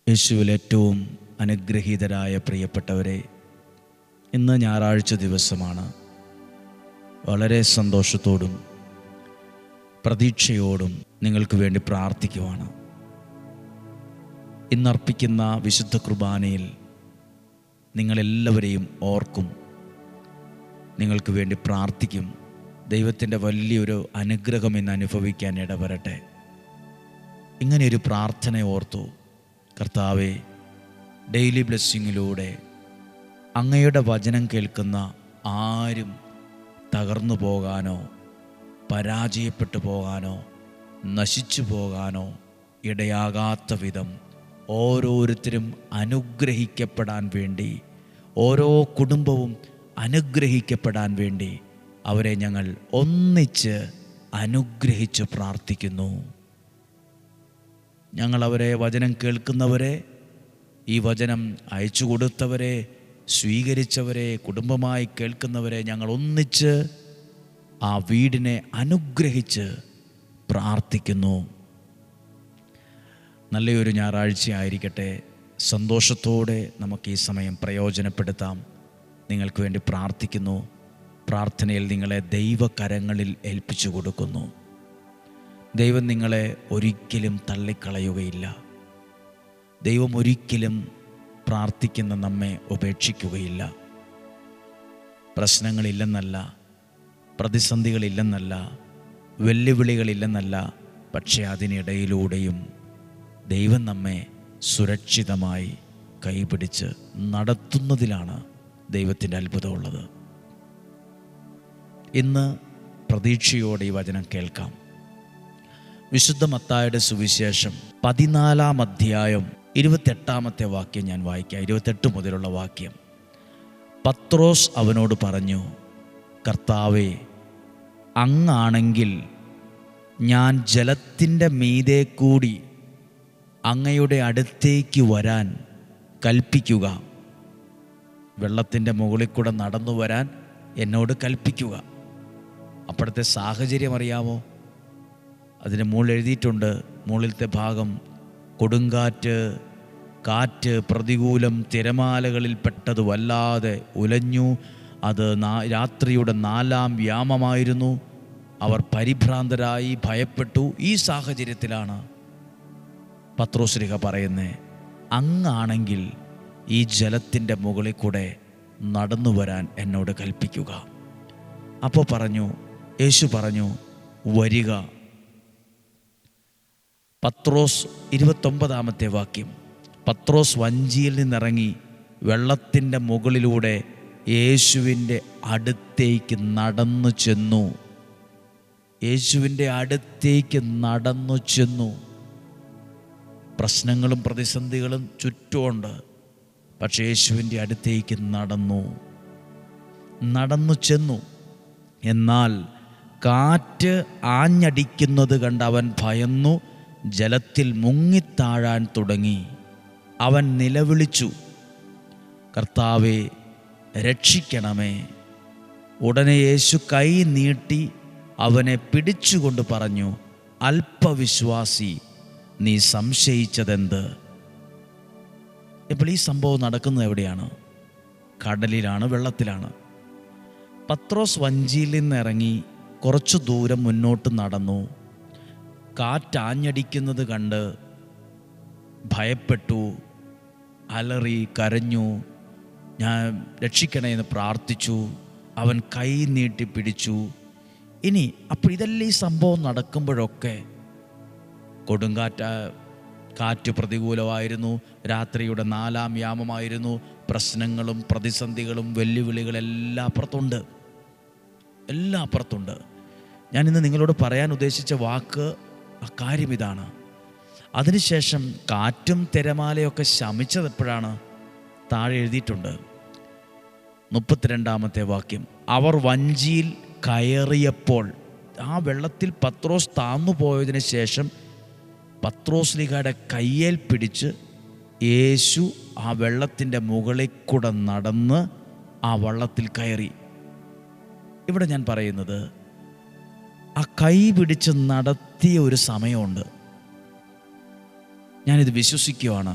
യേശുവിൽ ഏറ്റവും അനുഗ്രഹീതരായ പ്രിയപ്പെട്ടവരെ, ഇന്ന് ഞായറാഴ്ച ദിവസമാണ്. വളരെ സന്തോഷത്തോടും പ്രതീക്ഷയോടും നിങ്ങൾക്ക് വേണ്ടി പ്രാർത്ഥിക്കുവാണ്. ഇന്നർപ്പിക്കുന്ന വിശുദ്ധ കുർബാനയിൽ നിങ്ങളെല്ലാവരെയും ഓർക്കും, നിങ്ങൾക്ക് വേണ്ടി പ്രാർത്ഥിക്കും. ദൈവത്തിൻ്റെ വലിയൊരു അനുഗ്രഹം ഇന്ന് അനുഭവിക്കാൻ ഇടവരട്ടെ. ഇങ്ങനെയൊരു പ്രാർത്ഥന ഓർത്തു. കർത്താവേ, ഡെയിലി ബ്ലെസ്സിങ്ങിലൂടെ അങ്ങയുടെ വചനം കേൾക്കുന്ന ആരും തകർന്നു പോകാനോ പരാജയപ്പെട്ടു പോകാനോ നശിച്ചു പോകാനോ ഇടയാകാത്ത വിധം ഓരോരുത്തരും അനുഗ്രഹിക്കപ്പെടാൻ വേണ്ടി, ഓരോ കുടുംബവും അനുഗ്രഹിക്കപ്പെടാൻ വേണ്ടി അവരെ ഞങ്ങൾ ഒന്നിച്ച് അനുഗ്രഹിച്ച് പ്രാർത്ഥിക്കുന്നു. ഞങ്ങളവരെ, വചനം കേൾക്കുന്നവരെ, ഈ വചനം അയച്ചു കൊടുത്തവരെ, സ്വീകരിച്ചവരെ, കുടുംബമായി കേൾക്കുന്നവരെ ഞങ്ങൾ ഒന്നിച്ച് ആ വീടിനെ അനുഗ്രഹിച്ച് പ്രാർത്ഥിക്കുന്നു. നല്ലൊരു ഞായറാഴ്ചയായിരിക്കട്ടെ. സന്തോഷത്തോടെ നമുക്ക് ഈ സമയം പ്രയോജനപ്പെടുത്താം. നിങ്ങൾക്ക് വേണ്ടി പ്രാർത്ഥിക്കുന്നു. പ്രാർത്ഥനയിൽ നിങ്ങളെ ദൈവകരങ്ങളിൽ ഏൽപ്പിച്ചു കൊടുക്കുന്നു. ദൈവം നിങ്ങളെ ഒരിക്കലും തള്ളിക്കളയുകയില്ല. ദൈവം ഒരിക്കലും പ്രാർത്ഥിക്കുന്ന നമ്മെ ഉപേക്ഷിക്കുകയില്ല. പ്രശ്നങ്ങളില്ലെന്നല്ല, പ്രതിസന്ധികളില്ലെന്നല്ല, വെല്ലുവിളികളില്ലെന്നല്ല, പക്ഷേ അതിനിടയിലൂടെയും ദൈവം നമ്മെ സുരക്ഷിതമായി കൈപിടിച്ച് നടത്തുന്നതിലാണ് ദൈവത്തിൻ്റെ അത്ഭുതമുള്ളത്. ഇന്ന് പ്രതീക്ഷയോടെ ഈ വചനം കേൾക്കാം. വിശുദ്ധ മത്തായിയുടെ സുവിശേഷം 14-ാം അധ്യായം 28-ാമത്തെ വാക്യം ഞാൻ വായിക്കാം. 28 മുതലുള്ള വാക്യം. പത്രോസ് അവനോട് പറഞ്ഞു, കർത്താവേ, അങ്ങാണെങ്കിൽ ഞാൻ ജലത്തിൻ്റെ മീതെ കൂടി അങ്ങയുടെ അടുത്തേക്ക് വരാൻ കൽപ്പിക്കുക. വെള്ളത്തിൻ്റെ മുകളിൽ കൂടെ നടന്നു വരാൻ എന്നോട് കൽപ്പിക്കുക. അപ്പോഴത്തെ സാഹചര്യം അറിയാമോ? അതിന് മുകളിൽ എഴുതിയിട്ടുണ്ട്. മുകളിലത്തെ ഭാഗം കൊടുങ്കാറ്റ്, കാറ്റ്, പ്രതികൂലം, തിരമാലകളിൽ പെട്ടത് വല്ലാതെ ഉലഞ്ഞു. അത് രാത്രിയുടെ 4-ാം യാമമായിരുന്നു. അവർ പരിഭ്രാന്തരായി ഭയപ്പെട്ടു. ഈ സാഹചര്യത്തിലാണ് പത്രോസ്ലീഹ പറയുന്നത്, അങ്ങാണെങ്കിൽ ഈ ജലത്തിൻ്റെ മുകളിൽ കൂടെ നടന്നു വരാൻ എന്നോട് കൽപ്പിക്കുക. അപ്പോൾ യേശു പറഞ്ഞു, വരിക. പത്രോസ് 29-ാമത്തെ വാക്യം. പത്രോസ് വഞ്ചിയിൽ നിന്നിറങ്ങി വെള്ളത്തിൻ്റെ മുകളിലൂടെ യേശുവിൻ്റെ അടുത്തേക്ക് നടന്നു ചെന്നു. യേശുവിൻ്റെ അടുത്തേക്ക് നടന്നു ചെന്നു. പ്രശ്നങ്ങളും പ്രതിസന്ധികളും ചുറ്റുമുണ്ട്, പക്ഷേ യേശുവിൻ്റെ അടുത്തേക്ക് നടന്നു ചെന്നു. എന്നാൽ കാറ്റ് ആഞ്ഞടിക്കുന്നത് കണ്ട് അവൻ ഭയന്നു ജലത്തിൽ മുങ്ങിത്താഴാൻ തുടങ്ങി. അവൻ നിലവിളിച്ചു, കർത്താവേ, രക്ഷിക്കണമേ. ഉടനെ യേശു കൈ നീട്ടി അവനെ പിടിച്ചുകൊണ്ട് പറഞ്ഞു, അല്പവിശ്വാസി, നീ സംശയിച്ചതെന്ത്? ഇപ്പോൾ ഈ സംഭവം നടക്കുന്നത് എവിടെയാണ്? കടലിലാണ്, വെള്ളത്തിലാണ്. പത്രോസ് വഞ്ചിയിൽ നിന്നിറങ്ങി കുറച്ചു ദൂരം മുന്നോട്ട് നടന്നു. കാറ്റാഞ്ഞടിക്കുന്നത് കണ്ട് ഭയപ്പെട്ടു, അലറി, കരഞ്ഞു, ഞാൻ രക്ഷിക്കണേ എന്ന് പ്രാർത്ഥിച്ചു. അവൻ കൈ നീട്ടി പിടിച്ചു. ഇനി അപ്പോൾ ഇതെല്ലാം ഈ സംഭവം നടക്കുമ്പോഴൊക്കെ കാറ്റ് പ്രതികൂലമായിരുന്നു. രാത്രിയുടെ 4-ാം യാമമായിരുന്നു. പ്രശ്നങ്ങളും പ്രതിസന്ധികളും വെല്ലുവിളികളെല്ലാം അപ്പുറത്തുണ്ട്, എല്ലാം അപ്പുറത്തുണ്ട്. ഞാനിന്ന് നിങ്ങളോട് പറയാൻ ഉദ്ദേശിച്ച കാര്യം ഇതാണ്. അതിനുശേഷം കാറ്റും തിരമാലയൊക്കെ ശമിച്ചത് എപ്പോഴാണ്? താഴെ എഴുതിയിട്ടുണ്ട്, 32-ാമത്തെ വാക്യം. അവർ വഞ്ചിയിൽ കയറിയപ്പോൾ, ആ വെള്ളത്തിൽ പത്രോസ് താന്നു പോയതിന് ശേഷം പത്രോസ്ലീഹയുടെ കയ്യേൽ പിടിച്ച് യേശു ആ വെള്ളത്തിൻ്റെ മുകളിൽ കൂടെ നടന്ന് ആ വള്ളത്തിൽ കയറി. ഇവിടെ ഞാൻ പറയുന്നത്, ആ കൈ പിടിച്ച് നടത്തിയ ഒരു സമയമുണ്ട്. ഞാനിത് വിശ്വസിക്കുകയാണ്.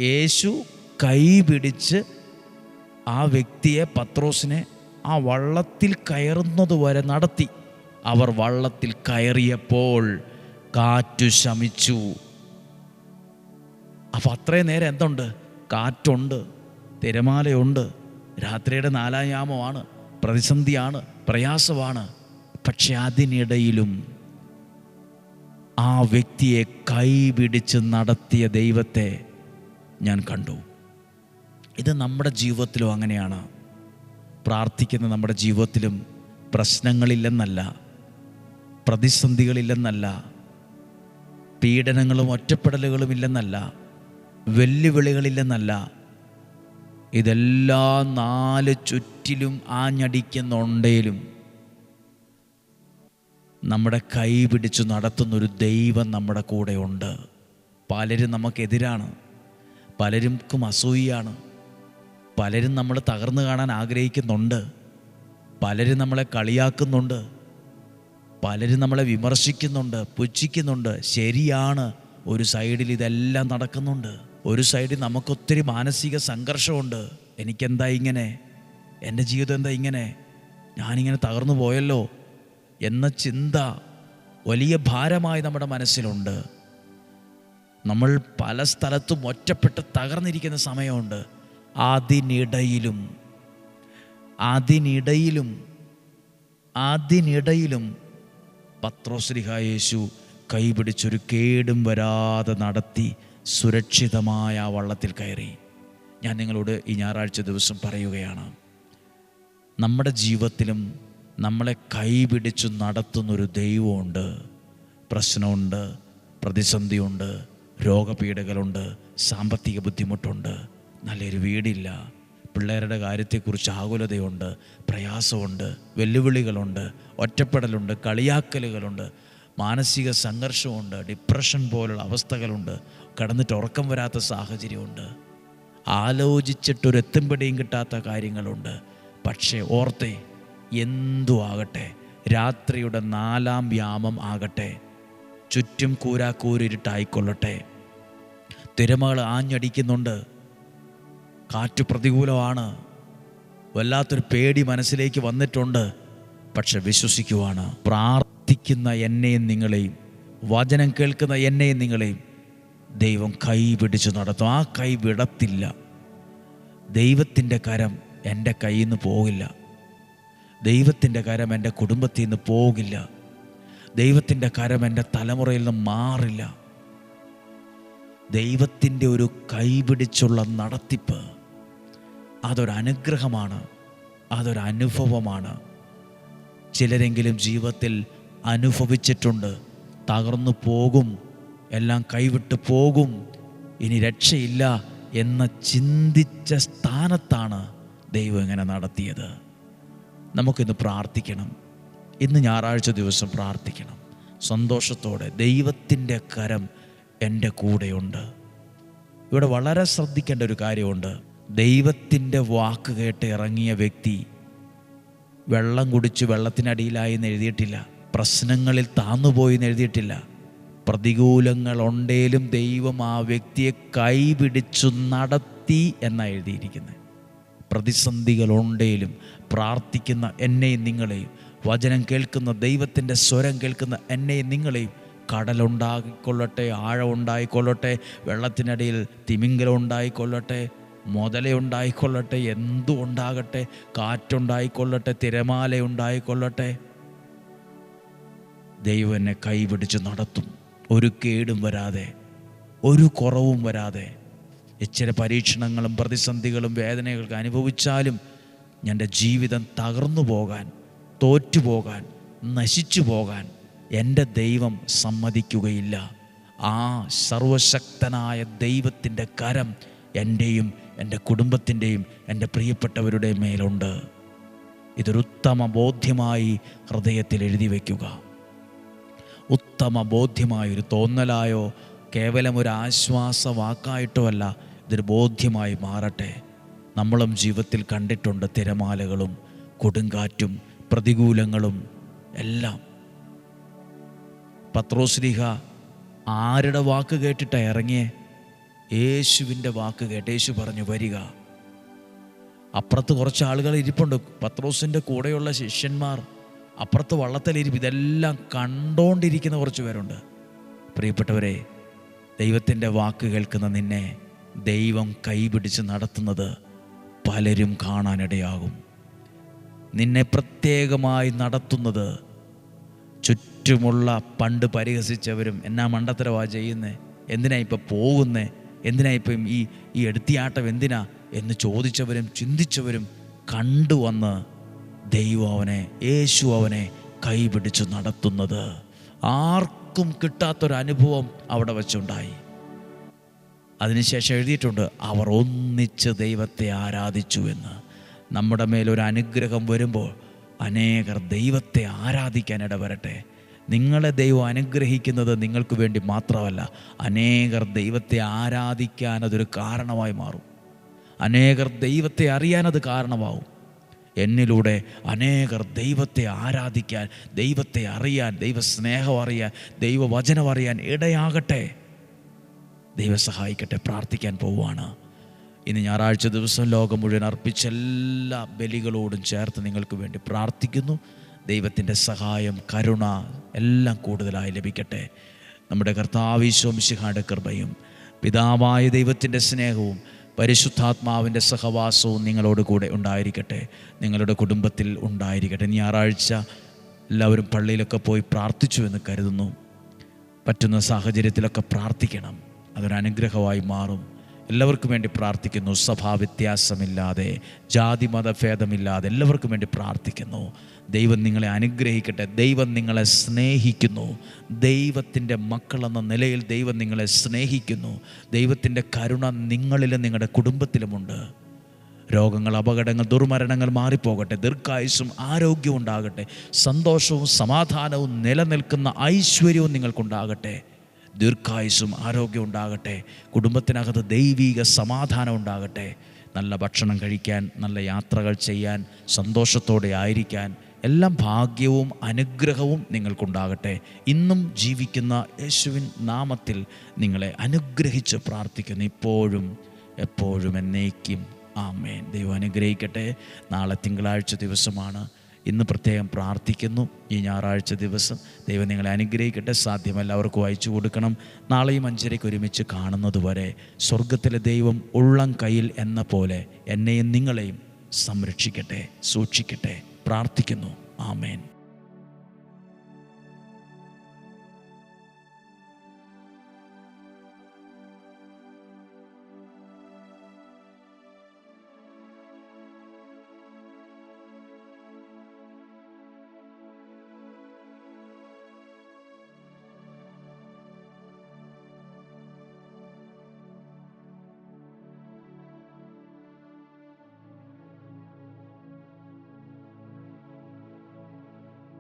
യേശു കൈ പിടിച്ച് ആ വ്യക്തിയെ, പത്രോസിനെ, ആ വള്ളത്തിൽ കയറുന്നത് വരെ നടത്തി. അവർ വള്ളത്തിൽ കയറിയപ്പോൾ കാറ്റു ശമിച്ചു. അപ്പം അത്രയും നേരം എന്തുണ്ട്? കാറ്റുണ്ട്, തിരമാലയുണ്ട്, രാത്രിയുടെ 4-ാം യാമമാണ്, പ്രതിസന്ധിയാണ്, പ്രയാസമാണ്. പക്ഷെ അതിനിടയിലും ആ വ്യക്തിയെ കൈ പിടിച്ച് നടത്തിയ ദൈവത്തെ ഞാൻ കണ്ടു. ഇത് നമ്മുടെ ജീവിതത്തിലും അങ്ങനെയാണ്. പ്രാർത്ഥിക്കുന്ന നമ്മുടെ ജീവിതത്തിലും പ്രശ്നങ്ങളില്ലെന്നല്ല, പ്രതിസന്ധികളില്ലെന്നല്ല, പീഡനങ്ങളും ഒറ്റപ്പെടലുകളും ഇല്ലെന്നല്ല, വെല്ലുവിളികളില്ലെന്നല്ല. ഇതെല്ലാം 4 ചുറ്റിലും ആഞ്ഞടിക്കുന്നുണ്ടേലും നമ്മുടെ കൈ പിടിച്ചു നടത്തുന്നൊരു ദൈവം നമ്മുടെ കൂടെ ഉണ്ട്. പലരും നമുക്കെതിരാണ്, പലർക്കും അസൂയാണ്, പലരും നമ്മൾ തകർന്നു കാണാൻ ആഗ്രഹിക്കുന്നുണ്ട്, പലരും നമ്മളെ കളിയാക്കുന്നുണ്ട്, പലരും നമ്മളെ വിമർശിക്കുന്നുണ്ട്, പുച്ഛിക്കുന്നുണ്ട്. ശരിയാണ്, ഒരു സൈഡിൽ ഇതെല്ലാം നടക്കുന്നുണ്ട്. ഒരു സൈഡിൽ നമുക്കൊത്തിരി മാനസിക സംഘർഷമുണ്ട്. എനിക്കെന്താ ഇങ്ങനെ, എൻ്റെ ജീവിതം എന്താ ഇങ്ങനെ, ഞാനിങ്ങനെ തകർന്നു പോയല്ലോ എന്ന ചിന്ത വലിയ ഭാരമായി നമ്മുടെ മനസ്സിലുണ്ട്. നമ്മൾ പല സ്ഥലത്തും ഒറ്റപ്പെട്ട് തകർന്നിരിക്കുന്ന സമയമുണ്ട്. അതിനിടയിലും പത്രോസ്ലിഹ യേശു കൈപിടിച്ചൊരു കേടും വരാതെ നടത്തി സുരക്ഷിതമായ ആ വള്ളത്തിൽ കയറി. ഞാൻ നിങ്ങളോട് ഈ ഞായറാഴ്ച ദിവസം പറയുകയാണ്, നമ്മുടെ ജീവിതത്തിലും നമ്മളെ കൈപിടിച്ചു നടത്തുന്നൊരു ദൈവമുണ്ട്. പ്രശ്നമുണ്ട്, പ്രതിസന്ധിയുണ്ട്, രോഗപീഠകളുണ്ട്, സാമ്പത്തിക ബുദ്ധിമുട്ടുണ്ട്, നല്ലൊരു വീടില്ല, പിള്ളേരുടെ കാര്യത്തെക്കുറിച്ച് ആകുലതയുണ്ട്, പ്രയാസമുണ്ട്, വെല്ലുവിളികളുണ്ട്, ഒറ്റപ്പെടലുണ്ട്, കളിയാക്കലുകളുണ്ട്, മാനസിക സംഘർഷമുണ്ട്, ഡിപ്രഷൻ പോലുള്ള അവസ്ഥകളുണ്ട്, കിടന്നിട്ട് ഉറക്കം വരാത്ത സാഹചര്യമുണ്ട്, ആലോചിച്ചിട്ടൊരെത്തും പിടിയും കിട്ടാത്ത കാര്യങ്ങളുണ്ട്. പക്ഷേ ഓർത്തേ, എന്തു ആകട്ടെ, രാത്രിയുടെ 4-ാം യാമം ആകട്ടെ, ചുറ്റും കൂരാക്കൂരിട്ടായിക്കൊള്ളട്ടെ, തിരമകൾ ആഞ്ഞടിക്കുന്നുണ്ട്, കാറ്റ് പ്രതികൂലമാണ്, വല്ലാത്തൊരു പേടി മനസ്സിലേക്ക് വന്നിട്ടുണ്ട്. പക്ഷെ വിശ്വസിക്കുവാണ്, പ്രാർത്ഥിക്കുന്ന എന്നെയും നിങ്ങളെയും, വചനം കേൾക്കുന്ന എന്നെയും നിങ്ങളെയും ദൈവം കൈ പിടിച്ചു നടത്തും. ആ കൈ വിടത്തില്ല. ദൈവത്തിൻ്റെ കരം എൻ്റെ കയ്യിൽ നിന്ന് പോകില്ല. ദൈവത്തിൻ്റെ കരം എൻ്റെ കുടുംബത്തിൽ നിന്ന് പോകില്ല. ദൈവത്തിൻ്റെ കരം എൻ്റെ തലമുറയിൽ നിന്ന് മാറില്ല. ദൈവത്തിൻ്റെ ഒരു കൈപിടിച്ചുള്ള നടത്തിപ്പ് അതൊരനുഗ്രഹമാണ്, അതൊരനുഭവമാണ്. ചിലരെങ്കിലും ജീവിതത്തിൽ അനുഭവിച്ചിട്ടുണ്ട്. തകർന്നു പോകും, എല്ലാം കൈവിട്ട് പോകും, ഇനി രക്ഷയില്ല എന്ന ചിന്തിച്ച സ്ഥാനത്താണ് ദൈവം ഇങ്ങനെ നടത്തിയത്. നമുക്കിന്ന് പ്രാർത്ഥിക്കണം. ഇന്ന് ഞായറാഴ്ച ദിവസം പ്രാർത്ഥിക്കണം സന്തോഷത്തോടെ. ദൈവത്തിൻ്റെ കരം എൻ്റെ കൂടെയുണ്ട്. ഇവിടെ വളരെ ശ്രദ്ധിക്കേണ്ട ഒരു കാര്യമുണ്ട്. ദൈവത്തിൻ്റെ വാക്ക് കേട്ട് ഇറങ്ങിയ വ്യക്തി വെള്ളം കുടിച്ച് വെള്ളത്തിനടിയിലായി എന്ന് എഴുതിയിട്ടില്ല. പ്രശ്നങ്ങളിൽ താന്നുപോയി എന്ന് എഴുതിയിട്ടില്ല. പ്രതികൂലങ്ങളുണ്ടേലും ദൈവം ആ വ്യക്തിയെ കൈപിടിച്ചു നടത്തി എന്നാണ് എഴുതിയിരിക്കുന്നത്. പ്രതിസന്ധികളുണ്ടേലും പ്രാർത്ഥിക്കുന്ന എന്നെയും നിങ്ങളെയും, വചനം കേൾക്കുന്ന ദൈവത്തിൻ്റെ സ്വരം കേൾക്കുന്ന എന്നെയും നിങ്ങളെയും, കടലുണ്ടായിക്കൊള്ളട്ടെ, ആഴമുണ്ടായിക്കൊള്ളട്ടെ, വെള്ളത്തിനടിയിൽ തിമിംഗലം ഉണ്ടായിക്കൊള്ളട്ടെ, മുതലയുണ്ടായിക്കൊള്ളട്ടെ, എന്തും ഉണ്ടാകട്ടെ, കാറ്റുണ്ടായിക്കൊള്ളട്ടെ, തിരമാലയുണ്ടായിക്കൊള്ളട്ടെ, ദൈവം എന്നെ കൈപിടിച്ച് നടത്തും. ഒരു കേടും വരാതെ, ഒരു കുറവും വരാതെ. ഇച്ചിരി പരീക്ഷണങ്ങളും പ്രതിസന്ധികളും വേദനകൾക്ക് അനുഭവിച്ചാലും എൻ്റെ ജീവിതം തകർന്നു പോകാൻ, തോറ്റുപോകാൻ, നശിച്ചു പോകാൻ എൻ്റെ ദൈവം സമ്മതിക്കുകയില്ല. ആ സർവശക്തനായ ദൈവത്തിൻ്റെ കരം എൻ്റെയും എൻ്റെ കുടുംബത്തിൻ്റെയും എൻ്റെ പ്രിയപ്പെട്ടവരുടെ മേലുണ്ട്. ഇതൊരു ഉത്തമ ബോധ്യമായി ഹൃദയത്തിൽ എഴുതി വയ്ക്കുക. ഉത്തമ ബോധ്യമായൊരു തോന്നലായോ കേവലം ഒരു ആശ്വാസ വാക്കായിട്ടോ അല്ല, ഇതൊരു ബോധ്യമായി മാറട്ടെ. നമ്മളും ജീവിതത്തിൽ കണ്ടിട്ടുണ്ട് തിരമാലകളും കൊടുങ്കാറ്റും പ്രതികൂലങ്ങളും എല്ലാം. പത്രോസ്ലീഹ ആരുടെ വാക്ക് കേട്ടിട്ടാണ് ഇറങ്ങിയേ? യേശുവിൻ്റെ വാക്ക് കേട്ട് യേശു പറഞ്ഞു, വരിക. അപ്പുറത്ത് കുറച്ച് ആളുകൾ ഇരിപ്പുണ്ട്, പത്രോസിൻ്റെ കൂടെയുള്ള ശിഷ്യന്മാർ അപ്പുറത്ത് വള്ളത്തിലിരിപ്പ്. ഇതെല്ലാം കണ്ടോണ്ടിരിക്കുന്ന കുറച്ച് പേരുണ്ട്. പ്രിയപ്പെട്ടവരെ, ദൈവത്തിൻ്റെ വാക്ക് കേൾക്കുന്ന നിന്നെ ദൈവം കൈപിടിച്ച് നടത്തുന്നത് പലരും കാണാനിടയാകും. നിന്നെ പ്രത്യേകമായി നടത്തുന്നത് ചുറ്റുമുള്ള പണ്ട് പരിഹസിച്ചവരും, എന്നാ മണ്ടത്തരവാ ചെയ്യുന്നേ, എന്തിനാ ഇപ്പം പോകുന്നേ, എന്തിനാ ഇപ്പം ഈ എടുത്തിയാട്ടം എന്തിനാ എന്ന് ചോദിച്ചവരും ചിന്തിച്ചവരും കണ്ടുവന്ന് ദൈവം അവനെ, യേശു അവനെ കൈപിടിച്ച് നടത്തുന്നത് ആർക്കും കിട്ടാത്തൊരനുഭവം അവിടെ വച്ചുണ്ടായി. അതിനുശേഷം എഴുതിയിട്ടുണ്ട്, അവർ ഒന്നിച്ച് ദൈവത്തെ ആരാധിച്ചു എന്ന്. നമ്മുടെ മേലൊരു അനുഗ്രഹം വരുമ്പോൾ അനേകർ ദൈവത്തെ ആരാധിക്കാൻ ഇടവരട്ടെ. നിങ്ങളെ ദൈവം അനുഗ്രഹിക്കുന്നത് നിങ്ങൾക്ക് വേണ്ടി മാത്രമല്ല, അനേകർ ദൈവത്തെ ആരാധിക്കാൻ അതൊരു കാരണമായി മാറും. അനേകർ ദൈവത്തെ അറിയാനത് കാരണമാവും. എന്നിലൂടെ അനേകർ ദൈവത്തെ ആരാധിക്കാൻ, ദൈവത്തെ അറിയാൻ, ദൈവസ്നേഹം അറിയാൻ, ദൈവവചനം അറിയാൻ ഇടയാകട്ടെ. ദൈവം സഹായിക്കട്ടെ. പ്രാർത്ഥിക്കാൻ പോവുകയാണ്. ഇനി ഞായറാഴ്ച ദിവസം ലോകം മുഴുവൻ അർപ്പിച്ച എല്ലാ ബലികളോടും ചേർത്ത് നിങ്ങൾക്ക് വേണ്ടി പ്രാർത്ഥിക്കുന്നു. ദൈവത്തിൻ്റെ സഹായം, കരുണ എല്ലാം കൂടുതലായി ലഭിക്കട്ടെ. നമ്മുടെ കർത്താവ് ഈശോ മിശിഹായുടെ കൃപയും പിതാവായ ദൈവത്തിൻ്റെ സ്നേഹവും പരിശുദ്ധാത്മാവിൻ്റെ സഹവാസവും നിങ്ങളോട് കൂടെ ഉണ്ടായിരിക്കട്ടെ, നിങ്ങളുടെ കുടുംബത്തിൽ ഉണ്ടായിരിക്കട്ടെ. ഞായറാഴ്ച എല്ലാവരും പള്ളിയിലൊക്കെ പോയി പ്രാർത്ഥിച്ചു എന്ന് കരുതുന്നു. പറ്റുന്ന സാഹചര്യത്തിലൊക്കെ പ്രാർത്ഥിക്കണം, അതൊരനുഗ്രഹമായി മാറും. എല്ലാവർക്കും വേണ്ടി പ്രാർത്ഥിക്കുന്നു. സഭാവ്യത്യാസമില്ലാതെ, ജാതി മതഭേദമില്ലാതെ എല്ലാവർക്കും വേണ്ടി പ്രാർത്ഥിക്കുന്നു. ദൈവം നിങ്ങളെ അനുഗ്രഹിക്കട്ടെ. ദൈവം നിങ്ങളെ സ്നേഹിക്കുന്നു. ദൈവത്തിൻ്റെ മക്കളെന്ന നിലയിൽ ദൈവം നിങ്ങളെ സ്നേഹിക്കുന്നു. ദൈവത്തിൻ്റെ കരുണ നിങ്ങളിലും നിങ്ങളുടെ കുടുംബത്തിലുമുണ്ട്. രോഗങ്ങൾ, അപകടങ്ങൾ, ദുർമരണങ്ങൾ മാറിപ്പോകട്ടെ. ദീർഘായുസ്സും ആരോഗ്യവും ഉണ്ടാകട്ടെ. സന്തോഷവും സമാധാനവും നിലനിൽക്കുന്ന ഐശ്വര്യവും നിങ്ങൾക്കുണ്ടാകട്ടെ. ദീർഘായുസ്സും ആരോഗ്യം ഉണ്ടാകട്ടെ. കുടുംബത്തിനകത്ത് ദൈവിക സമാധാനം ഉണ്ടാകട്ടെ. നല്ല ഭക്ഷണം കഴിക്കാൻ, നല്ല യാത്രകൾ ചെയ്യാൻ, സന്തോഷത്തോടെ ആയിരിക്കാൻ എല്ലാം ഭാഗ്യവും അനുഗ്രഹവും നിങ്ങൾക്കുണ്ടാകട്ടെ. ഇന്നും ജീവിക്കുന്ന യേശുവിൻ നാമത്തിൽ നിങ്ങളെ അനുഗ്രഹിച്ച് പ്രാർത്ഥിക്കുന്നു, ഇപ്പോഴും എപ്പോഴും എന്നേക്കും. ആമേൻ. ദൈവം അനുഗ്രഹിക്കട്ടെ. നാളെ തിങ്കളാഴ്ച ദിവസമാണ്. ഇന്ന് പ്രത്യേകം പ്രാർത്ഥിക്കുന്നു. ഈ ഞായറാഴ്ച ദിവസം ദൈവം നിങ്ങളെ അനുഗ്രഹിക്കട്ടെ. സാധ്യമെല്ലാവർക്കും അയച്ചു കൊടുക്കണം. നാളെയും 5:30 ഒരുമിച്ച് കാണുന്നതുവരെ സ്വർഗത്തിലെ ദൈവം ഉള്ളം കയ്യിൽ എന്ന പോലെ എന്നെയും നിങ്ങളെയും സംരക്ഷിക്കട്ടെ, സൂക്ഷിക്കട്ടെ. പ്രാർത്ഥിക്കുന്നു. ആമേൻ.